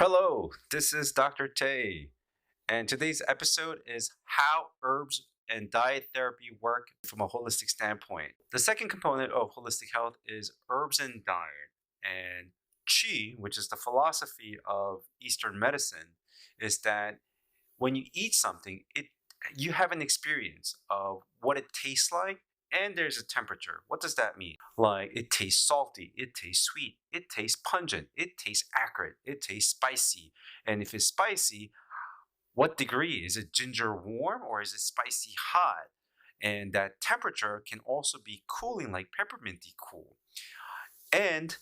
Hello, this is Dr. Tay, and today's episode is how herbs and diet therapy work from a holistic standpoint. The second component of holistic health is herbs and diet. And Qi, which is the philosophy of Eastern medicine, is that when you eat something, it you have an experience of what it tastes like, and there's a temperature. What does that mean? Like it tastes salty, it tastes sweet, it tastes pungent, it tastes acrid, it tastes spicy. And if it's spicy, what degree? Is it ginger warm or is it spicy hot? And that temperature can also be cooling, like pepperminty cool. And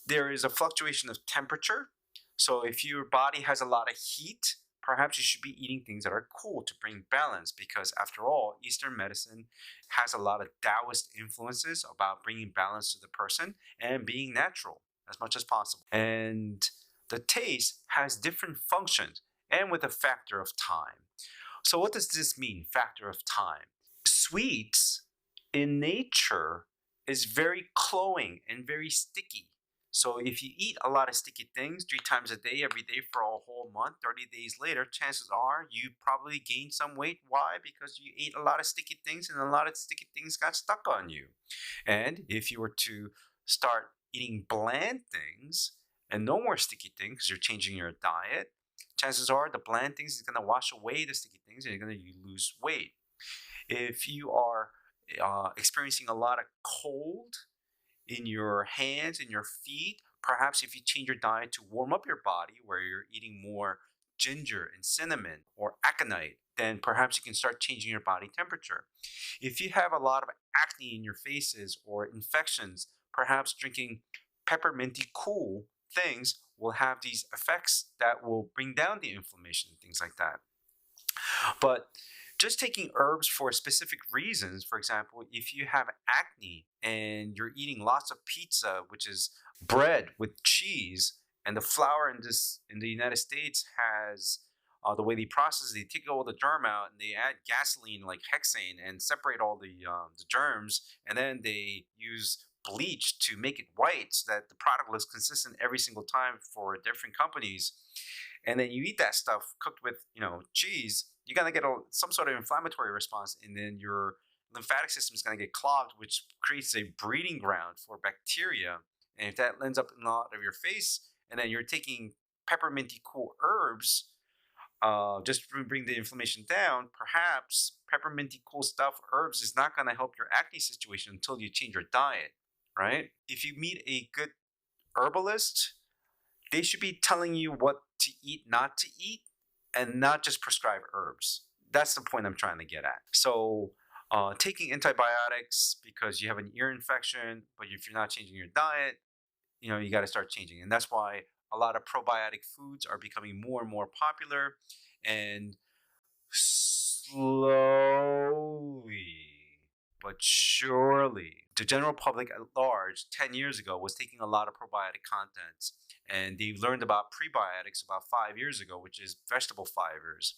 there is a fluctuation of temperature. So if your body has a lot of heat, perhaps you should be eating things that are cool to bring balance, because after all, Eastern medicine has a lot of Taoist influences about bringing balance to the person and being natural as much as possible. And the taste has different functions and with a factor of time. So what does this mean, factor of time? Sweets in nature is very cloying and very sticky. So if you eat a lot of sticky things 3 times a day, every day for a whole month, 30 days later, chances are you probably gained some weight. Why? Because you ate a lot of sticky things and a lot of sticky things got stuck on you. And if you were to start eating bland things and no more sticky things because you're changing your diet, chances are the bland things is going to wash away the sticky things and you're going to lose weight. If you are experiencing a lot of cold in your hands and your feet, perhaps if you change your diet to warm up your body, where you're eating more ginger and cinnamon or aconite, then perhaps you can start changing your body temperature. If you have a lot of acne in your faces or infections, perhaps drinking pepperminty cool things will have these effects that will bring down the inflammation and things like that. But just taking herbs for specific reasons, for example, if you have acne and you're eating lots of pizza, which is bread with cheese, and the flour in the United States has the way they process it, they take all the germ out and they add gasoline like hexane and separate all the germs, and then they use bleach to make it white so that the product looks consistent every single time for different companies. And then you eat that stuff cooked with cheese, you're gonna get some sort of inflammatory response, and then your lymphatic system is gonna get clogged, which creates a breeding ground for bacteria. And if that ends up in a lot of your face, and then you're taking pepperminty cool herbs just to bring the inflammation down, perhaps pepperminty cool stuff herbs is not gonna help your acne situation until you change your diet, right? If you meet a good herbalist, they should be telling you what to eat, not to eat, and not just prescribe herbs. That's the point I'm trying to get at. So, taking antibiotics because you have an ear infection, but if you're not changing your diet, you got to start changing. And that's why a lot of probiotic foods are becoming more and more popular. And slowly but surely, the general public at large 10 years ago was taking a lot of probiotic contents. And they learned about prebiotics about 5 years ago, which is vegetable fibers.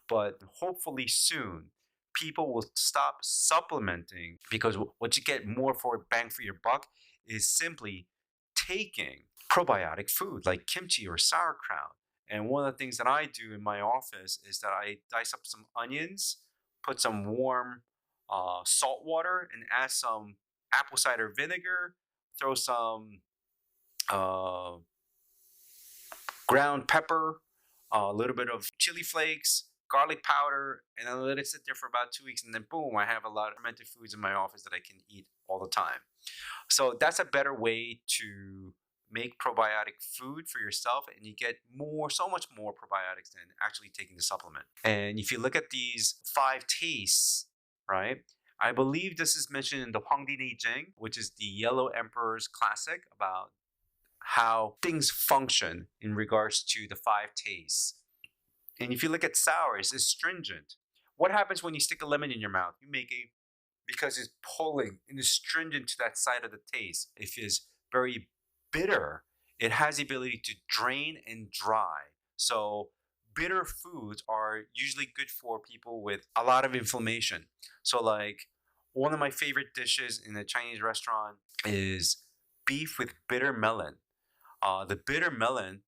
But hopefully soon, people will stop supplementing, because what you get more for bang for your buck is simply taking probiotic food like kimchi or sauerkraut. And one of the things that I do in my office is that I dice up some onions, put some warm salt water, and add some apple cider vinegar, throw some uh, ground pepper, a little bit of chili flakes, garlic powder, and then let it sit there for about 2 weeks. And then boom, I have a lot of fermented foods in my office that I can eat all the time. So that's a better way to make probiotic food for yourself, and you get so much more probiotics than actually taking the supplement. And if you look at these 5 tastes, right? I believe this is mentioned in the Huangdi Neijing, which is the Yellow Emperor's classic about how things function in regards to the 5 tastes. And if you look at sour, it's astringent. What happens when you stick a lemon in your mouth? Because it's pulling and astringent to that side of the taste. If it's very bitter, it has the ability to drain and dry. So bitter foods are usually good for people with a lot of inflammation. So like one of my favorite dishes in a Chinese restaurant is beef with bitter melon. The bitter melon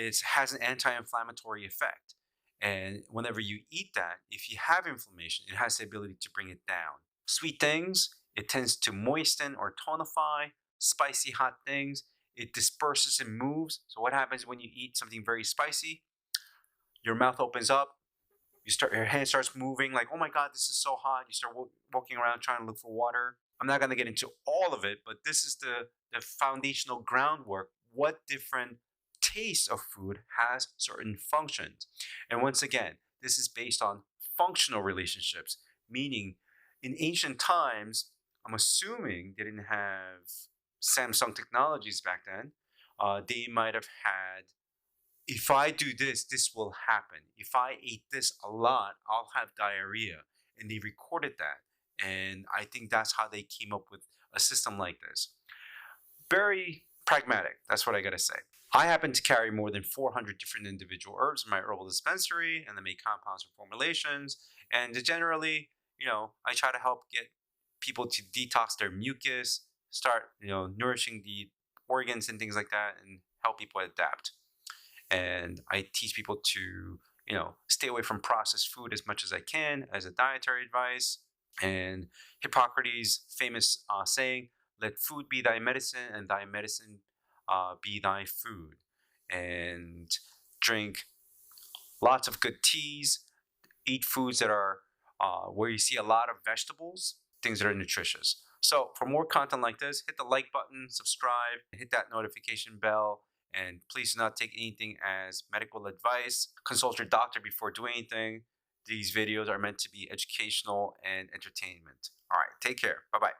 it has an anti-inflammatory effect. And whenever you eat that, if you have inflammation, it has the ability to bring it down. Sweet things, it tends to moisten or tonify. Spicy hot things, it disperses and moves. So what happens when you eat something very spicy? Your mouth opens up, your hand starts moving like, oh my God, this is so hot. You start walking around trying to look for water. I'm not going to get into all of it, but this is the foundational groundwork. What different taste of food has certain functions. And once again, this is based on functional relationships, meaning in ancient times, I'm assuming they didn't have Samsung technologies back then. They might have had, if I do this, this will happen. If I eat this a lot, I'll have diarrhea. And they recorded that. And I think that's how they came up with a system like this. Very pragmatic. That's what I got to say. I happen to carry more than 400 different individual herbs in my herbal dispensary, and they make compounds and formulations. And generally, I try to help get people to detox their mucus, start, nourishing the organs and things like that, and help people adapt. And I teach people to, stay away from processed food as much as I can as a dietary advice. And Hippocrates' famous saying, let food be thy medicine and thy medicine be thy food. And drink lots of good teas, eat foods that are where you see a lot of vegetables, things that are nutritious. So for more content like this, hit the like button, subscribe, hit that notification bell, and please do not take anything as medical advice. Consult your doctor before doing anything. These videos are meant to be educational and entertainment. All right, take care. Bye-bye.